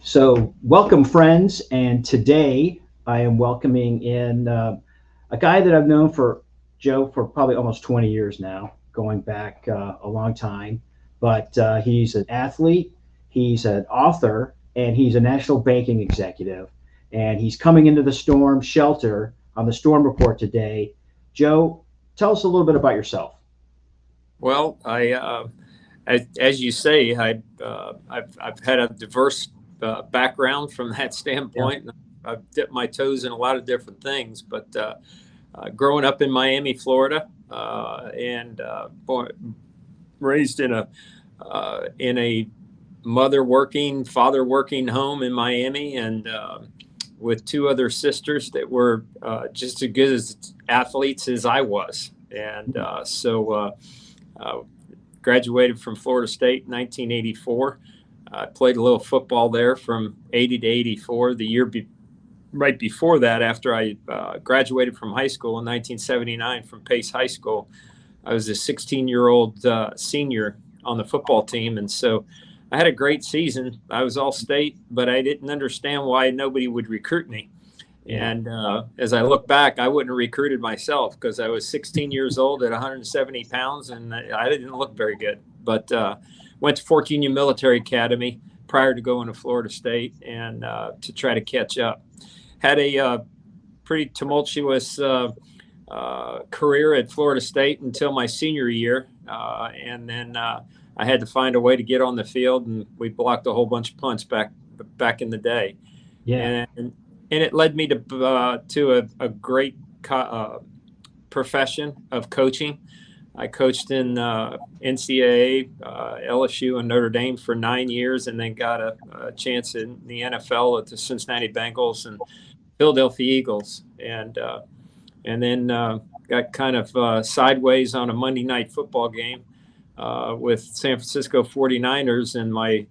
So, welcome, friends. And today I am welcoming in a guy that I've known for Joe for probably almost 20 years now, going back a long time. But he's an athlete, he's an author, and he's a national banking executive. And he's coming into the storm shelter on the Storm Report today. Joe, tell us a little bit about yourself. Well, as you say, I've had a diverse background from that Yeah. standpoint. I've dipped my toes in a lot of different things, but growing up in Miami, Florida, and raised in a mother working, father working home in Miami, and with two other sisters that were just as good as athletes as I was, and uh, graduated from Florida State in 1984. I played a little football there from 80 to 84. Right before that, after I graduated from high school in 1979 from Pace High School, I was a 16-year-old senior on the football team. And so I had a great season. I was all state, but I didn't understand why nobody would recruit me. Yeah. And as I look back, I wouldn't have recruited myself because I was 16 years old at 170 pounds and I didn't look very good. But went to Fort Union Military Academy prior to going to Florida State and to try to catch up. Had a pretty tumultuous career at Florida State until my senior year. And then I had to find a way to get on the field, and we blocked a whole bunch of punts back in the day. Yeah. And it led me to a great profession of coaching. I coached in NCAA, LSU, and Notre Dame for 9 years, and then got a chance in the NFL at the Cincinnati Bengals and Philadelphia Eagles, and then got kind of sideways on a Monday night football game with San Francisco 49ers, and my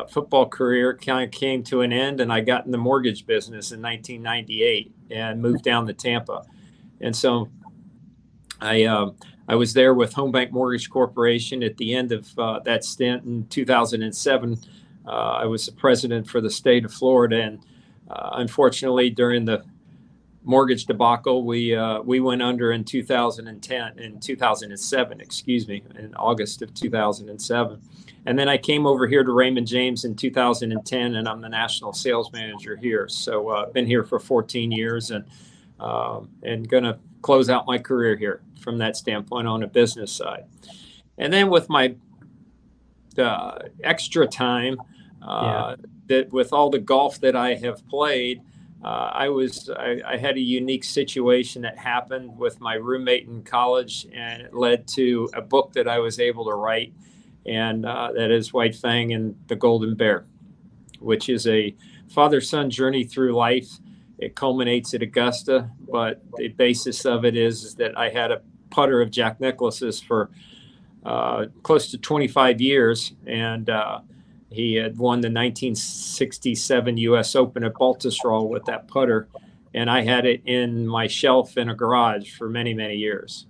football career kind of came to an end, and I got in the mortgage business in 1998 and moved down to Tampa. And so I was there with Home Bank Mortgage Corporation at the end of that stint in 2007. I was the president for the state of Florida, and unfortunately, during the mortgage debacle, we went under in 2007, excuse me, in August of 2007. And then I came over here to Raymond James in 2010, and I'm the national sales manager here. So I've been here for 14 years and going to close out my career here from that standpoint on a business side. And then with my extra time, Yeah. that with all the golf that I have played, I had a unique situation that happened with my roommate in college, and it led to a book that I was able to write, and that is White Fang and the Golden Bear, which is a father-son journey through life. It culminates at Augusta, but the basis of it is that I had a putter of Jack Nicklaus's for close to 25 years, and he had won the 1967 U.S. Open at Baltusrol with that putter, and I had it in my shelf in a garage for many, many years.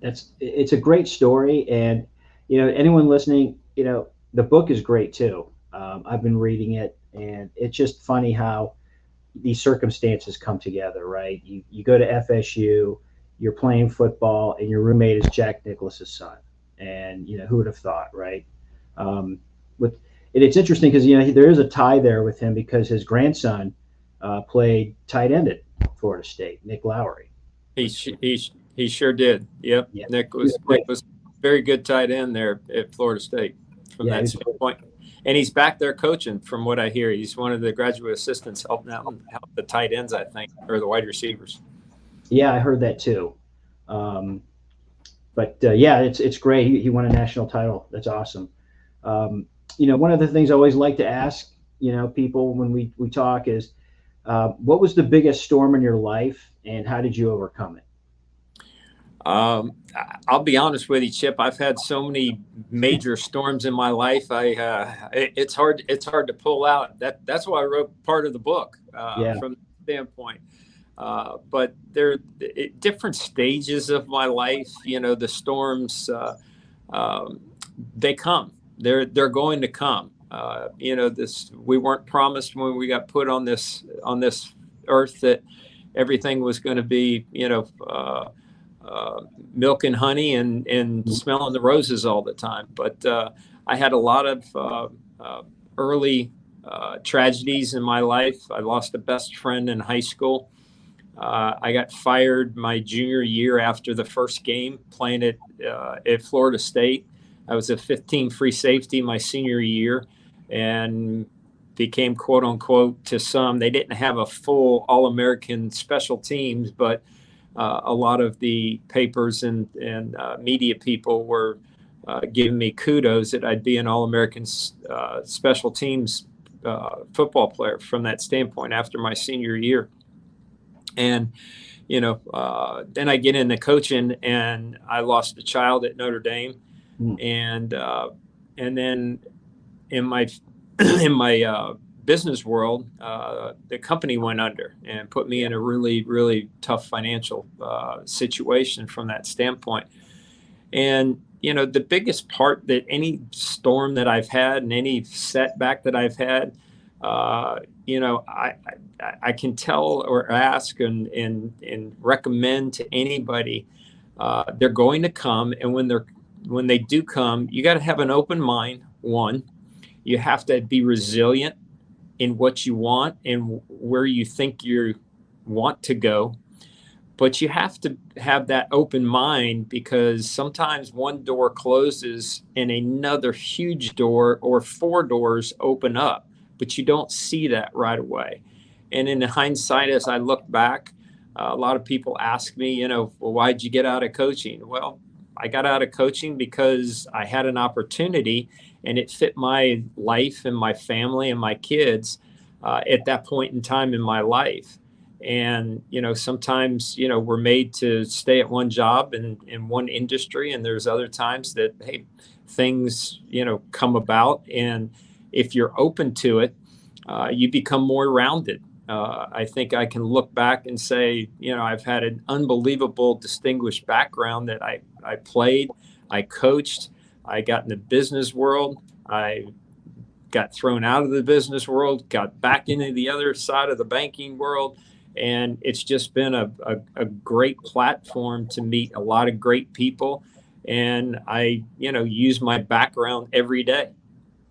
It's a great story, and anyone listening, the book is great too. I've been reading it, and it's just funny how these circumstances come together, right? You go to FSU, you're playing football, and your roommate is Jack Nicklaus's son, and who would have thought, right? With and it's interesting because there is a tie there with him because his grandson played tight end at Florida State, Nick Lowry. He Which he sure did. Yep, Yeah, Nick was very good tight end there at Florida State from yeah, that standpoint. And he's back there coaching, from what I hear. He's one of the graduate assistants helping out help the tight ends, I think, or the wide receivers. yeah, I heard that too. Um, but yeah, it's great. He won a national title. That's awesome. One of the things I always like to ask people when we talk is, what was the biggest storm in your life, and how did you overcome it? Um, I'll be honest with you, Chip. I've had so many major storms in my life. It's hard to pull out. That's why I wrote part of the book Yeah, from that standpoint. But they're at different stages of my life. The storms, um, they come. They're going to come. We weren't promised when we got put on this earth that everything was going to be, milk and honey and smelling the roses all the time. But I had a lot of early tragedies in my life. I lost a best friend in high school. I got fired my junior year after the first game playing at Florida State. I was a 15 free safety my senior year and became, quote unquote, to some. They didn't have a full All-American special teams, but a lot of the papers and media people were giving me kudos that I'd be an All-American special teams football player from that standpoint after my senior year. And, then I get into coaching and I lost a child at Notre Dame. And then in my in my business world, the company went under and put me in a really, really tough financial situation from that standpoint. And, the biggest part that any storm that I've had and any setback that I've had, I can tell or ask and recommend to anybody, they're going to come. And when they do come, you got to have an open mind. One, you have to be resilient in what you want and where you think you want to go. But you have to have that open mind, because sometimes one door closes and another huge door or four doors open up, but you don't see that right away. And in hindsight, as I look back, a lot of people ask me, well, why'd you get out of coaching? Well, I got out of coaching because I had an opportunity and it fit my life and my family and my kids at that point in time in my life. And, sometimes, we're made to stay at one job in one industry. And there's other times that, hey, things, come about. And if you're open to it, you become more rounded. I think I can look back and say, I've had an unbelievable distinguished background that I played, I coached, I got in the business world, I got thrown out of the business world, got back into the other side of the banking world. And it's just been a great platform to meet a lot of great people. And I, use my background every day.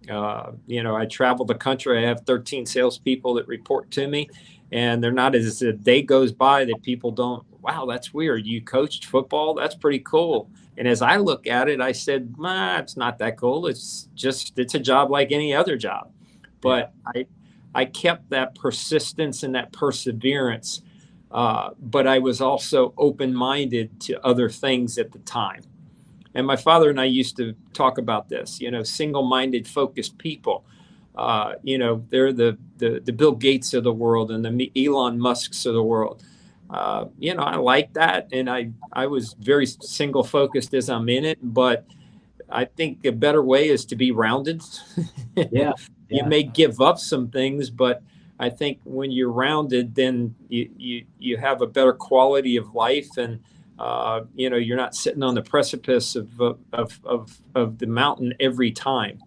I travel the country. I have 13 salespeople that report to me, and they're not, as a day goes by that people don't, wow, that's weird. You coached football? That's pretty cool. And as I look at it, I said, it's not that cool. It's a job like any other job. But yeah. I kept that persistence and that perseverance, but I was also open-minded to other things at the time. And my father and I used to talk about this, single-minded, focused people. They're the Bill Gates of the world and the Elon Musks of the world. I like that. And I was very single-focused as I'm in it. But I think a better way is to be rounded. Yeah. You may give up some things, but I think when you're rounded, then you have a better quality of life. And you're not sitting on the precipice of the mountain every time,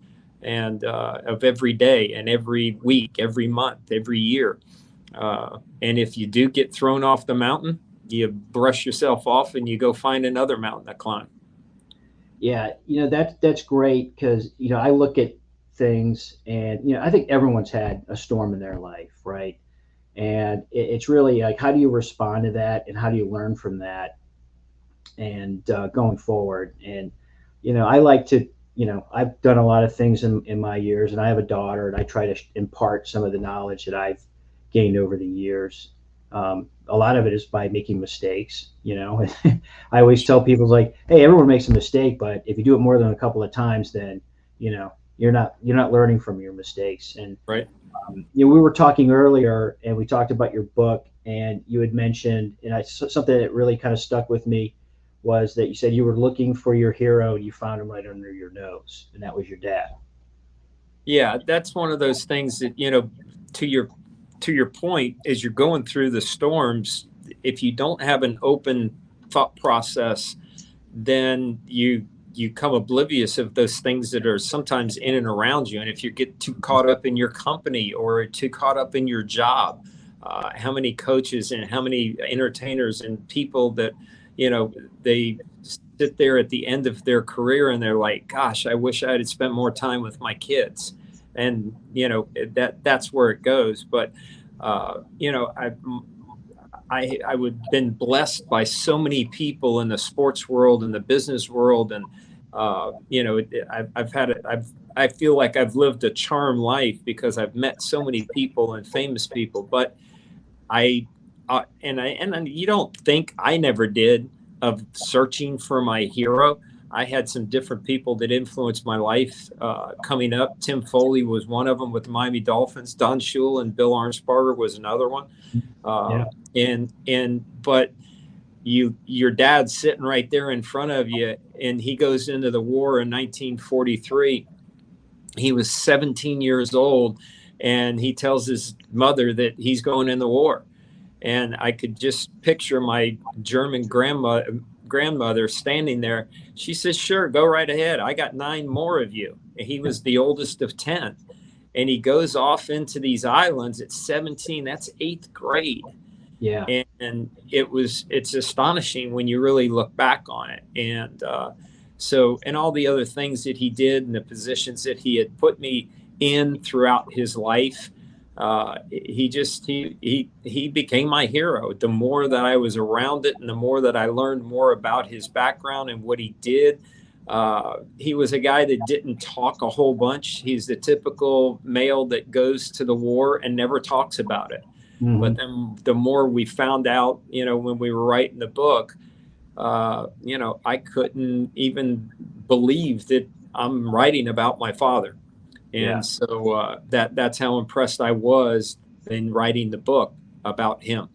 and of every day and every week, every month, every year. And if you do get thrown off the mountain, you brush yourself off and you go find another mountain to climb. Yeah, that's great, because I look at things and I think everyone's had a storm in their life, right? And it's really like, how do you respond to that, and how do you learn from that? And going forward. And I like to, I've done a lot of things in my years, and I have a daughter, and I try to impart some of the knowledge that I've gained over the years. A lot of it is by making mistakes. I always tell people, like, hey, everyone makes a mistake, but if you do it more than a couple of times, then you're not learning from your mistakes. And right. We were talking earlier, and we talked about your book, and you had mentioned, and something that really kind of stuck with me was that you said you were looking for your hero and you found him right under your nose, and that was your dad. Yeah, that's one of those things that, to your point, as you're going through the storms, if you don't have an open thought process, then you you come oblivious of those things that are sometimes in and around you. And if you get too caught up in your company or too caught up in your job, how many coaches and how many entertainers and people that, they sit there at the end of their career and they're like, gosh, I wish I had spent more time with my kids. And, that's where it goes. But, I would been blessed by so many people in the sports world and the business world, and I've had it. I feel like I've lived a charmed life because I've met so many people and famous people. But I and you don't think I never did of searching for my hero. I had some different people that influenced my life coming up. Tim Foley was one of them with the Miami Dolphins. Don Shula and Bill Arnsparger was another one. Yeah. But your dad's sitting right there in front of you, and he goes into the war in 1943. He was 17 years old, and he tells his mother that he's going in the war. And I could just picture my German grandmother standing there. She says, sure, go right ahead. I got 9 more of you. And he was the oldest of 10. And he goes off into these islands at 17. That's 8th grade. Yeah. And it's astonishing when you really look back on it. And and all the other things that he did and the positions that he had put me in throughout his life, he became my hero. The more that I was around it and the more that I learned more about his background and what he did, he was a guy that didn't talk a whole bunch. He's the typical male that goes to the war and never talks about it. Mm-hmm. But then the more we found out, when we were writing the book, I couldn't even believe that I'm writing about my father. And so that's how impressed I was in writing the book about him.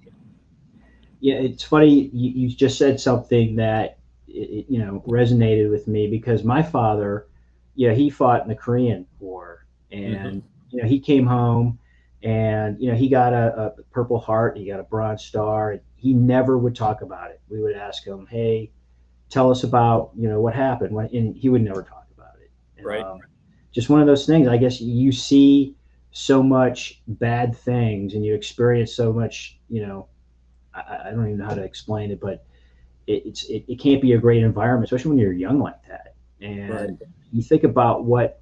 Yeah, it's funny. You just said something that, resonated with me because my father, he fought in the Korean War, and, he came home and, he got a Purple Heart, he got a Bronze Star, and he never would talk about it. We would ask him, hey, tell us about, what happened, and he would never talk about it. And, right. Just one of those things. I guess you see so much bad things and you experience so much, I don't even know how to explain it, but it can't be a great environment, especially when you're young like that. And you think about what,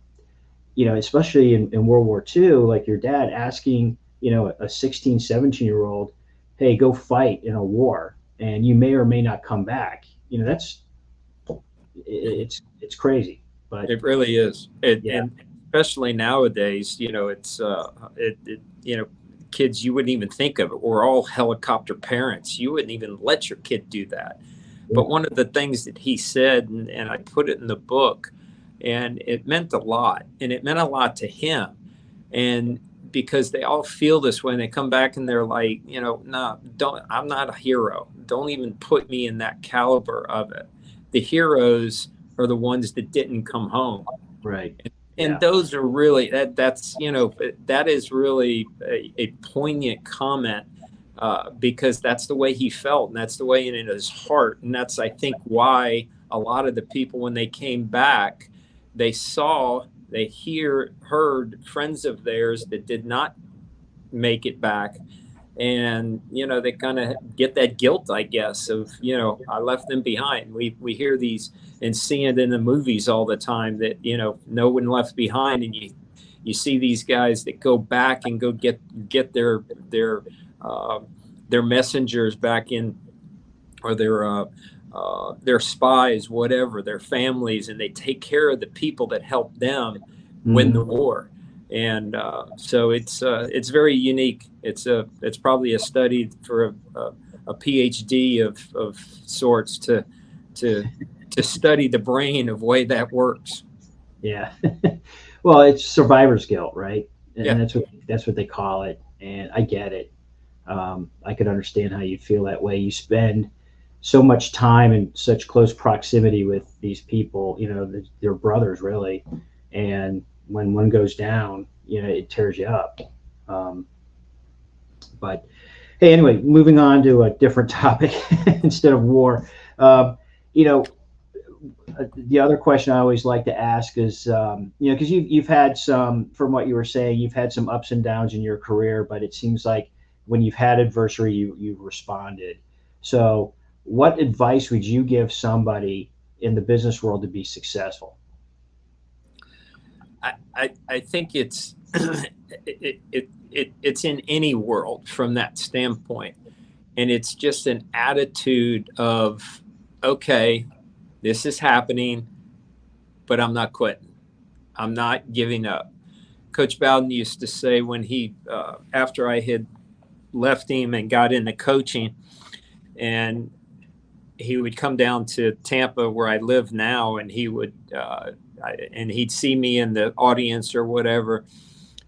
especially in World War II, like your dad asking, a 16, 17-year-old, hey, go fight in a war and you may or may not come back. It's crazy. But it really is. And especially nowadays, it's kids you wouldn't even think of it. We're all helicopter parents. You wouldn't even let your kid do that. Yeah. But one of the things that he said, and I put it in the book, and it meant a lot, and it meant a lot to him. And because they all feel this way and they come back and they're like, no, I'm not a hero. Don't even put me in that caliber of it. The heroes are the ones that didn't come home. Right. And those are really, that is really a poignant comment because that's the way he felt and that's the way in his heart. And that's, I think, why a lot of the people, when they came back, they heard friends of theirs that did not make it back. And, they kind of get that guilt, I guess, of, I left them behind. We hear these and see it in the movies all the time that, no one left behind. And you see these guys that go back and go get their messengers back in, or their spies, whatever, their families, and they take care of the people that helped them win the war. And so it's very unique. It's probably a study for a PhD of sorts to study the brain of way that works. Yeah. Well, it's survivor's guilt, right? And that's what they call it. And I get it. I could understand how you feel that way. You spend so much time in such close proximity with these people, they're brothers really. And when one goes down, it tears you up. But hey, anyway, moving on to a different topic instead of war. the other question I always like to ask is, because you've had some, from what you were saying, you've had some ups and downs in your career, but it seems like when you've had adversity, you've responded. So, what advice would you give somebody in the business world to be successful? I think it's it's in any world from that standpoint, and it's just an attitude of, okay, this is happening, but I'm not quitting. I'm not giving up. Coach Bowden used to say when he, after I had left him and got into coaching, and he would come down to Tampa where I live now, and he would, and he'd see me in the audience or whatever,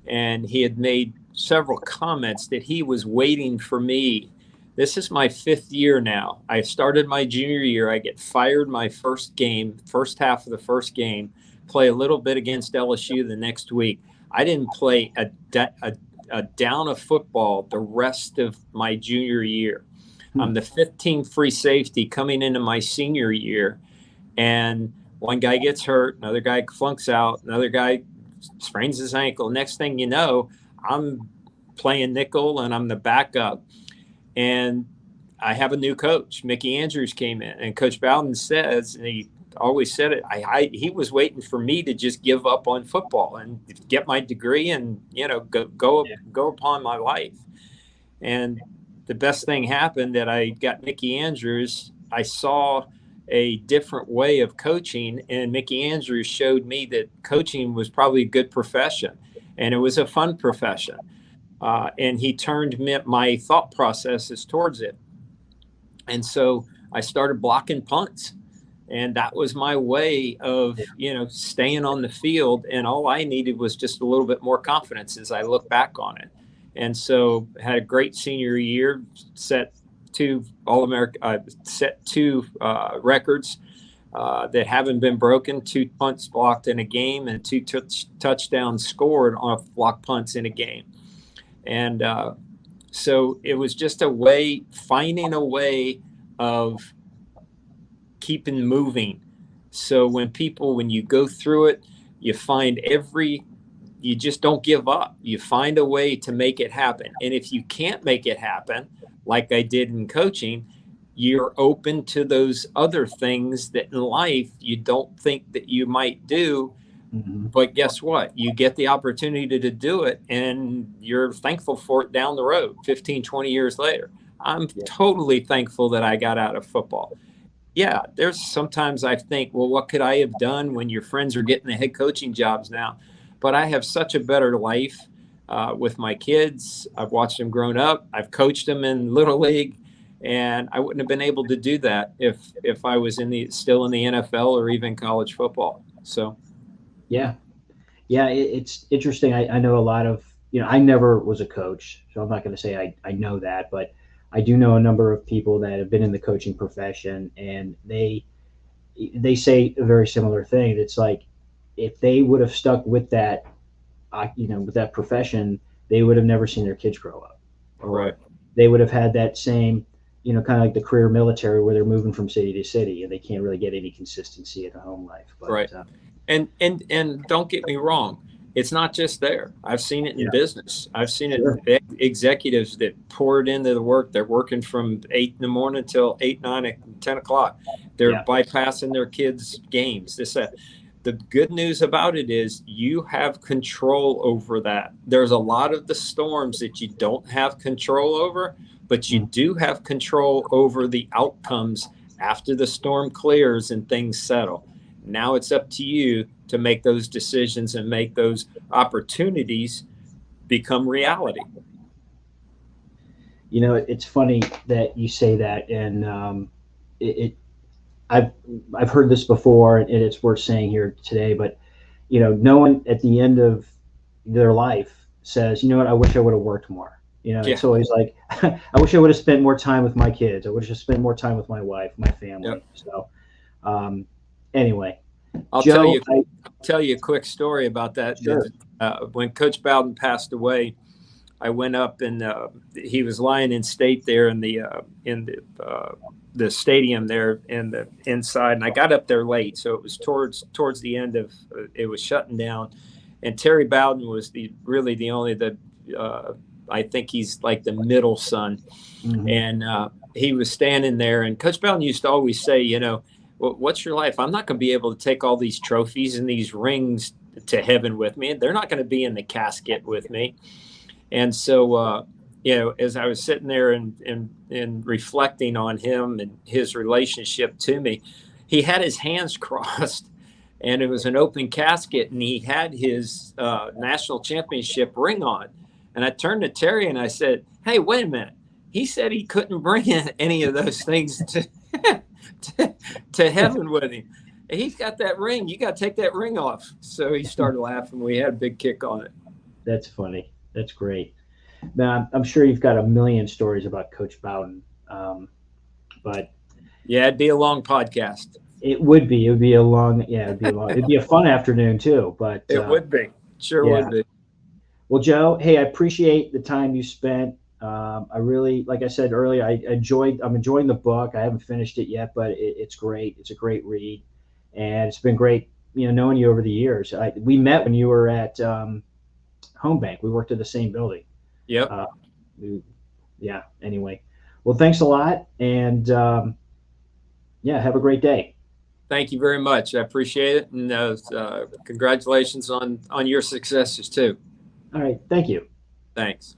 and he had made several comments that he was waiting for me. This is my 5th year now. I started my junior year. I get fired my first game, first half of the first game, play a little bit against LSU the next week. I didn't play a down of football the rest of my junior year. I'm the 15th free safety coming into my senior year, and one guy gets hurt, another guy flunks out, another guy sprains his ankle. Next thing you know, I'm playing nickel and I'm the backup. And I have a new coach. Mickey Andrews came in, and Coach Bowden says, and he always said it, he was waiting for me to just give up on football and get my degree and, go upon my life. And the best thing happened that I got Mickey Andrews. I saw a different way of coaching, and Mickey Andrews showed me that coaching was probably a good profession, and it was a fun profession. And he turned my thought processes towards it. And so I started blocking punts. And that was my way of, staying on the field. And all I needed was just a little bit more confidence as I look back on it. And so had a great senior year, set 2 All-America, set 2 records that haven't been broken, 2 punts blocked in a game and 2 touchdowns scored on block punts in a game. And so it was just finding a way of keeping moving. So when you go through it, you you just don't give up. You find a way to make it happen. And if you can't make it happen, like I did in coaching, you're open to those other things that in life you don't think that you might do. Mm-hmm. But guess what? You get the opportunity to do it, and you're thankful for it down the road, 15, 20 years later. I'm totally thankful that I got out of football. Yeah, there's sometimes I think, well, what could I have done when your friends are getting the head coaching jobs now? But I have such a better life with my kids. I've watched them grown up. I've coached them in Little League, and I wouldn't have been able to do that if I was still in the NFL or even college football. So. Yeah. It's interesting. I know a lot of, I never was a coach, so I'm not going to say I know that, but I do know a number of people that have been in the coaching profession, and they say a very similar thing. It's like, if they would have stuck with that, with that profession, they would have never seen their kids grow up, or right. They would have had that same, kind of like the career military where they're moving from city to city and they can't really get any consistency in the home life. But, right. And don't get me wrong, it's not just there. I've seen it in business. I've seen it in executives that poured into the work. They're working from 8 in the morning till 8, 9, 10 o'clock. They're bypassing their kids' games. The good news about it is you have control over that. There's a lot of the storms that you don't have control over, but you do have control over the outcomes after the storm clears and things settle. Now it's up to you to make those decisions and make those opportunities become reality. It's funny that you say that, and I've heard this before, and it's worth saying here today. But no one at the end of their life says, "You know what? I wish I would have worked more." It's always like, "I wish I would have spent more time with my kids. I wish I spent more time with my wife, my family." Yep. So, anyway, I'll tell you a quick story about that. Sure. When Coach Bowden passed away, I went up and he was lying in state there in the stadium there in the inside, and I got up there late, so it was towards the end of it was shutting down, and Terry Bowden was really the only I think he's like the middle son, and he was standing there, and Coach Bowden used to always say, what's your life? I'm not going to be able to take all these trophies and these rings to heaven with me. They're not going to be in the casket with me. And so, as I was sitting there and reflecting on him and his relationship to me, he had his hands crossed, and it was an open casket, and he had his national championship ring on. And I turned to Terry and I said, "Hey, wait a minute. He said he couldn't bring in any of those things to heaven with him. He's got that ring. You got to take that ring off." So he started laughing. We had a big kick on it. That's funny. That's great. Now, I'm sure you've got a million stories about Coach Bowden, but yeah, it'd be a long podcast. It would be. It would be a long. Yeah, it'd be a long. It'd be a fun afternoon too. But it would be. Sure would be. Well, Joe, hey, I appreciate the time you spent. I really, like I said earlier, I'm enjoying the book. I haven't finished it yet, but it's great. It's a great read, and it's been great, knowing you over the years. We met when you were at Home Bank. We worked at the same building. Yep. Anyway, well, thanks a lot, and have a great day. Thank you very much. I appreciate it, and congratulations on your successes too. All right. Thank you. Thanks.